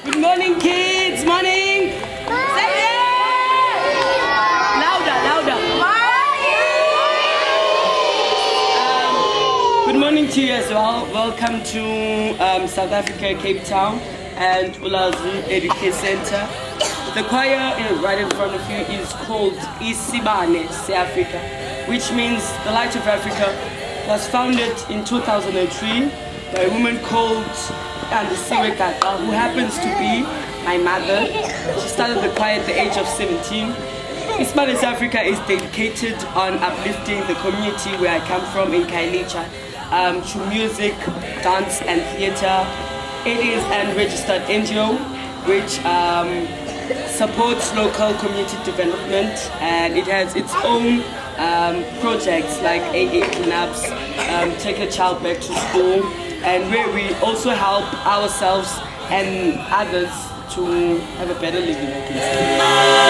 Good morning, kids. Morning. Say yeah. Louder, louder. Good morning to you as well. Welcome to South Africa, Cape Town, and Ulwazi Educare Center. The choir right in front of you is called Isibane, Africa, which means the Light of Africa. Was founded in 2003 by a woman called Andisiwe Kaka, who happens to be my mother. She started the choir at the age of 17. Isibane Africa is dedicated on uplifting the community where I come from in Kailicha through music, dance and theatre. It is an registered NGO which supports local community development, and it has its own projects like AA cleanups, take a child back to school, and where we also help ourselves and others to have a better living, I can say.